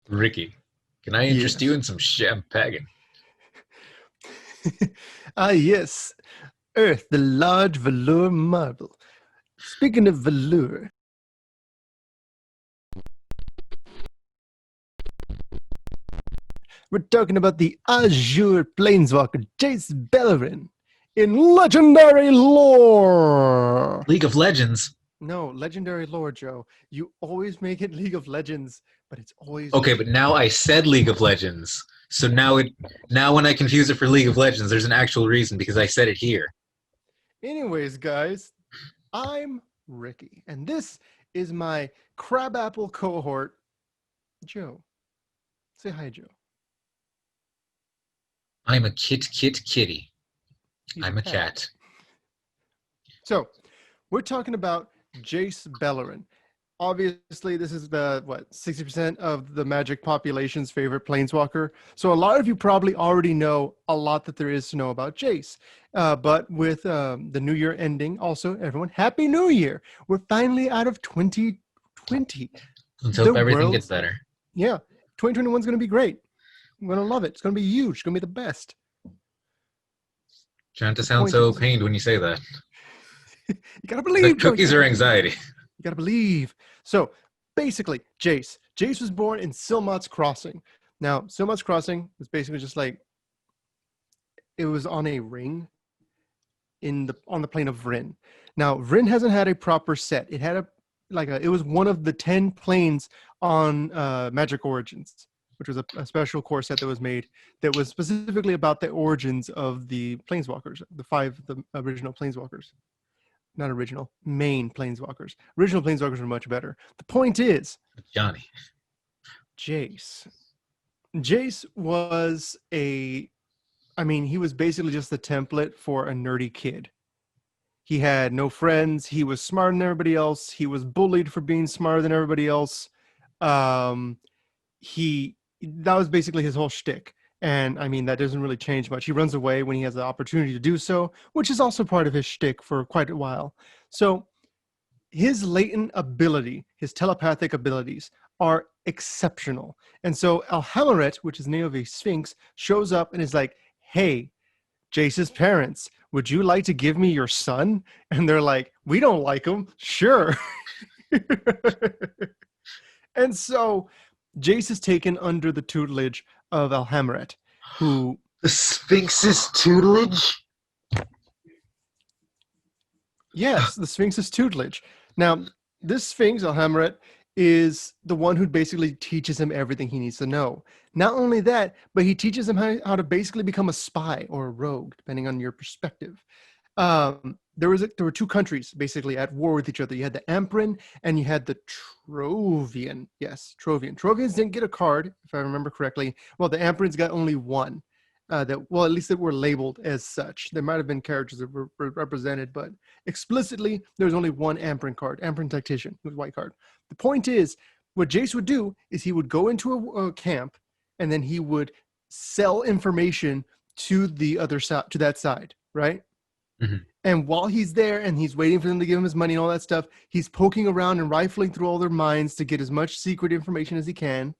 Ricky, can I interest you Yes. in some champagne? Ah, yes. Earth, the large velour marble. Speaking of velour, we're talking about the Azure Planeswalker Jace Beleren in legendary lore. League of Legends. No, legendary lore, Joe. You always make it League of Legends, but it's always Okay, but now legendary. I said League of Legends. So now when I confuse it for League of Legends, there's an actual reason because I said it here. Anyways, guys, I'm Ricky, and this is my crabapple cohort, Joe. Say hi, Joe. I'm a kitty. He's a I'm a cat. cat. So, we're talking about Jace Beleren. Obviously, this is the 60% of the Magic population's favorite planeswalker. So a lot of you probably already know a lot that there is to know about Jace. But with the new year ending, also everyone, Happy New Year! We're finally out of 2020. Let's The hope everything gets world's better. yeah, 2021 is going to be great. I'm going to love it. It's going to be huge. It's going to be the best. Trying to The sound point so is, pained when you say that. you got to Is that believe, Joe. You got cookies to or believe. anxiety? You gotta believe. So basically, Jace. Jace was born in Silmott's Crossing. Now, Silmott's Crossing was basically just like it was on a ring on the plane of Vryn. Now, Vryn hasn't had a proper set. It had it was one of the 10 planes on Magic Origins, which was a special core set that was made that was specifically about the origins of the planeswalkers, the original planeswalkers. Not original, main planeswalkers. Original planeswalkers were much better. The point is, Johnny. Jace. Jace was he was basically just the template for a nerdy kid. He had no friends. He was smarter than everybody else. He was bullied for being smarter than everybody else. Um, that was basically his whole shtick. And I mean, that doesn't really change much. He runs away when he has the opportunity to do so, which is also part of his shtick for quite a while. So his latent ability, his telepathic abilities, are exceptional. And so Alhamaret, which is the name of a sphinx, shows up and is like, hey, Jace's parents, would you like to give me your son? And they're like, we don't like him. Sure. And so Jace is taken under the tutelage of Alhamaret, who, The Sphinx's tutelage? yes, the Sphinx's tutelage. Now, this Sphinx, Alhamaret, is the one who basically teaches him everything he needs to know. Not only that, but he teaches him how to basically become a spy or a rogue, depending on your perspective. There were two countries basically at war with each other. You had the Amprin and you had the Trovian. Yes, Trovian. Trovians didn't get a card, if I remember correctly. Well, the Amprins got only one. At least that were labeled as such. There might have been characters that were represented, but explicitly, there was only one Amprin card, Amprin Tactician, it was white card. The point is, what Jace would do is he would go into a camp, and then he would sell information to the other side, to that side, right? Mhm. And while he's there and he's waiting for them to give him his money and all that stuff, he's poking around and rifling through all their minds to get as much secret information as he can.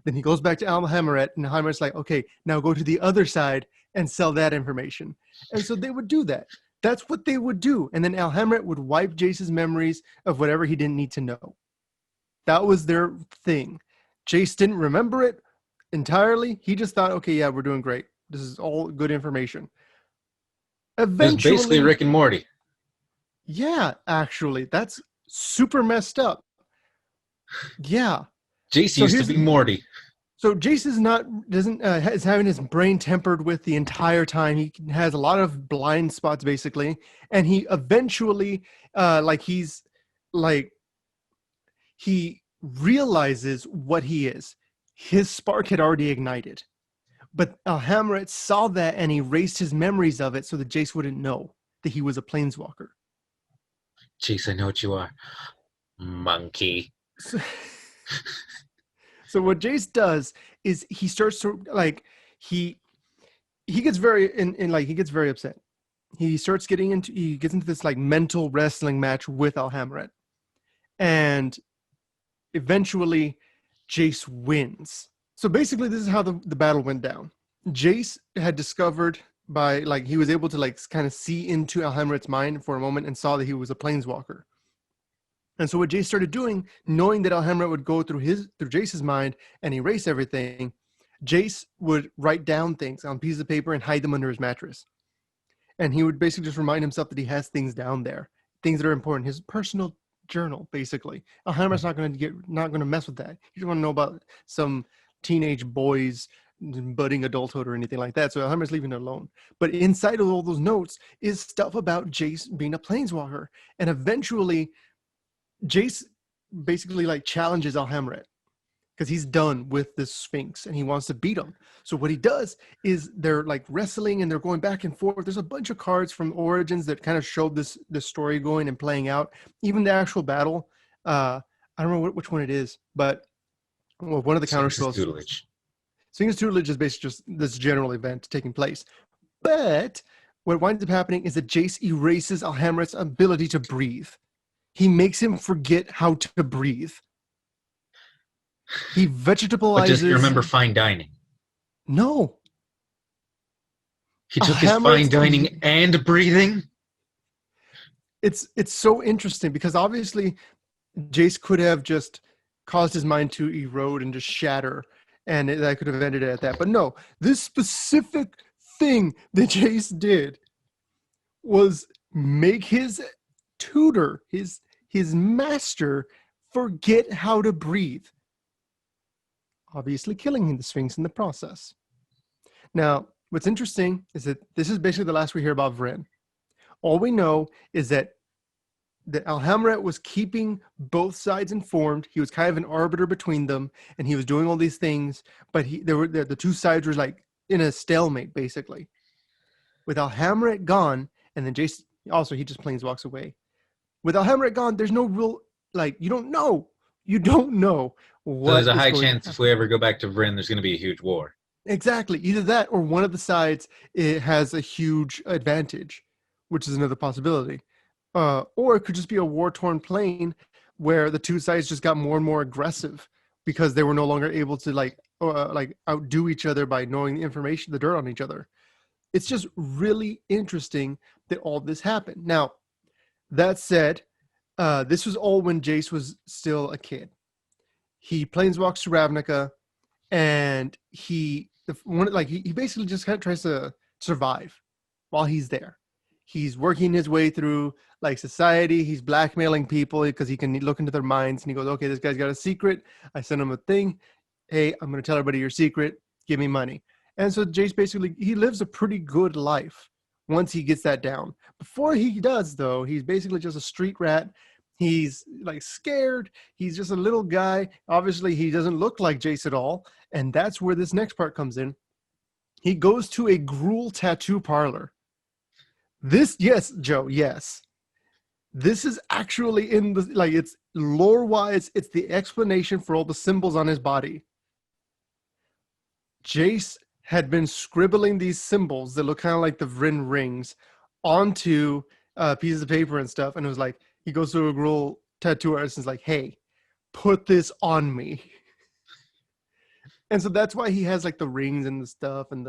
Then he goes back to Alhamaret, and Alhamaret's like, okay, now go to the other side and sell that information. And so they would do that. That's what they would do. And then Alhamaret would wipe Jace's memories of whatever he didn't need to know. That was their thing. Jace didn't remember it entirely. He just thought, okay, yeah, we're doing great. This is all good information. It was basically Eventually, Rick and Morty. yeah, actually, that's super messed up. Yeah. Jace So used to here's be Morty. so Jace is having his brain tempered with the entire time. He has a lot of blind spots basically, and he eventually, he's like he realizes what he is. His spark had already ignited, but Alhamret saw that and erased his memories of it so that Jace wouldn't know that he was a planeswalker. Jace, I know what you are. Monkey. So, so what Jace does is he starts to he he gets very he gets very upset. He gets into this like mental wrestling match with Alhamret, and eventually Jace wins. So basically, this is how the battle went down. Jace had discovered by like he was able to like kind of see into Alhamret's mind for a moment and saw that he was a planeswalker. And so what Jace started doing, knowing that Alhamret would go through Jace's mind and erase everything, Jace would write down things on pieces of paper and hide them under his mattress. And he would basically just remind himself that he has things down there, things that are important. His personal journal, basically. Alhamret's not going to mess with that. He doesn't want to know about some teenage boys budding adulthood or anything like that. So Alhamret's leaving it alone. But inside of all those notes is stuff about Jace being a planeswalker. And eventually, Jace basically like challenges Alhamret because he's done with this Sphinx and he wants to beat him. So what he does is they're like wrestling and they're going back and forth. There's a bunch of cards from Origins that kind of showed this story going and playing out. Even the actual battle, I don't know which one it is, but one of the counter spells. Sphinx's tutelage is basically just this general event taking place. But what winds up happening is that Jace erases Alhamret's ability to breathe. He makes him forget how to breathe. He vegetabilizes. But does he remember fine dining? No. He took his fine dining and breathing? It's so interesting because obviously Jace could have just caused his mind to erode and just shatter, and that could have ended it at that. But no, this specific thing that Jace did was make his tutor, his master, forget how to breathe. Obviously killing the Sphinx in the process. Now, what's interesting is that this is basically the last we hear about Vryn. All we know is that Alhamret was keeping both sides informed. He was kind of an arbiter between them, and he was doing all these things, but the two sides were like in a stalemate, basically. With Alhamret gone, and then Jace, also, he just planeswalks away. With Alhamret gone, there's no real, like, you don't know what. So there's a high chance if we ever go back to Vryn, there's going to be a huge war. Exactly. Either that or one of the sides has a huge advantage, which is another possibility. Or it could just be a war-torn plane where the two sides just got more and more aggressive because they were no longer able to like outdo each other by knowing the information, the dirt on each other. It's just really interesting that all this happened. Now, that said, this was all when Jace was still a kid. He planeswalks to Ravnica, and he basically just kind of tries to survive while he's there. He's working his way through like society. He's blackmailing people because he can look into their minds, and he goes, "Okay, this guy's got a secret. I sent him a thing. Hey, I'm going to tell everybody your secret. Give me money." And so Jace basically, he lives a pretty good life once he gets that down. Before he does, though, he's basically just a street rat. He's like scared. He's just a little guy. Obviously, he doesn't look like Jace at all. And that's where this next part comes in. He goes to a Gruul tattoo parlor. Yes, Joe, yes. This is actually in the, like, it's lore-wise, it's the explanation for all the symbols on his body. Jace had been scribbling these symbols that look kind of like the Vryn rings onto pieces of paper and stuff. And it was like, he goes to a Gruul tattoo artist and is like, "Hey, put this on me." And so that's why he has like the rings and the stuff and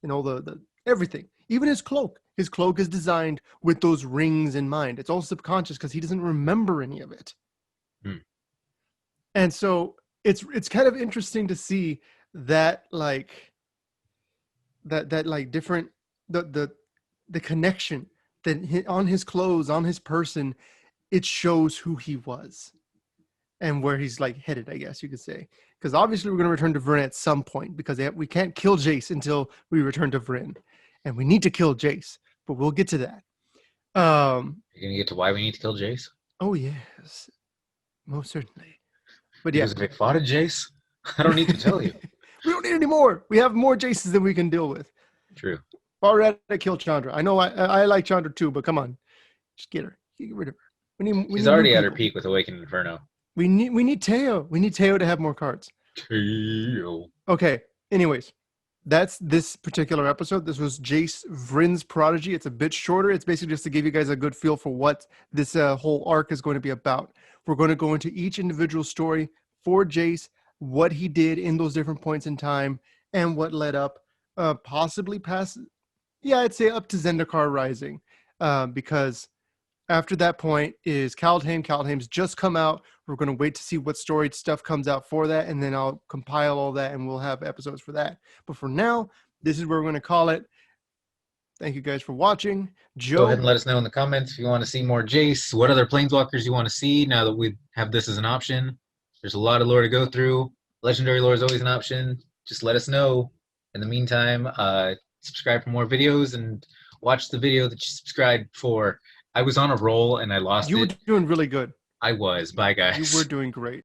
all the everything. Even his cloak. His cloak is designed with those rings in mind. It's all subconscious because he doesn't remember any of it. And so it's kind of interesting to see that like that like different the connection that on his clothes, on his person, it shows who he was and where he's like headed, I guess you could say. Because obviously we're going to return to Vryn at some point because we can't kill Jace until we return to Vryn. And we need to kill Jace, but we'll get to that. You're going to get to why we need to kill Jace? Oh, yes. Most certainly. But because if we fought a Jace, I don't need to tell you. We don't need any more. We have more Jaces than we can deal with. True. Already kill Chandra. I know I like Chandra too, but come on. Just get her. Get rid of her. She's already at her peak with Awakened Inferno. We need Teo. We need Teo to have more cards. Teo. Okay. Anyways, that's this particular episode. This was Jace Vryn's Prodigy. It's a bit shorter. It's basically just to give you guys a good feel for what this whole arc is going to be about. We're going to go into each individual story for Jace, what he did in those different points in time and what led up, possibly past, yeah, I'd say up to Zendikar Rising, because after that point is Kaldheim. Kaldheim's just come out. We're going to wait to see what story stuff comes out for that, and then I'll compile all that, and we'll have episodes for that. But for now, this is where we're going to call it. Thank you guys for watching. Go ahead Joe, and let us know in the comments if you want to see more Jace. What other planeswalkers you want to see now that we have this as an option. There's a lot of lore to go through. Legendary lore is always an option. Just let us know. In the meantime, subscribe for more videos and watch the video that you subscribed for. I was on a roll and I lost you were it. doing really good. I was. Bye, guys. You were doing great.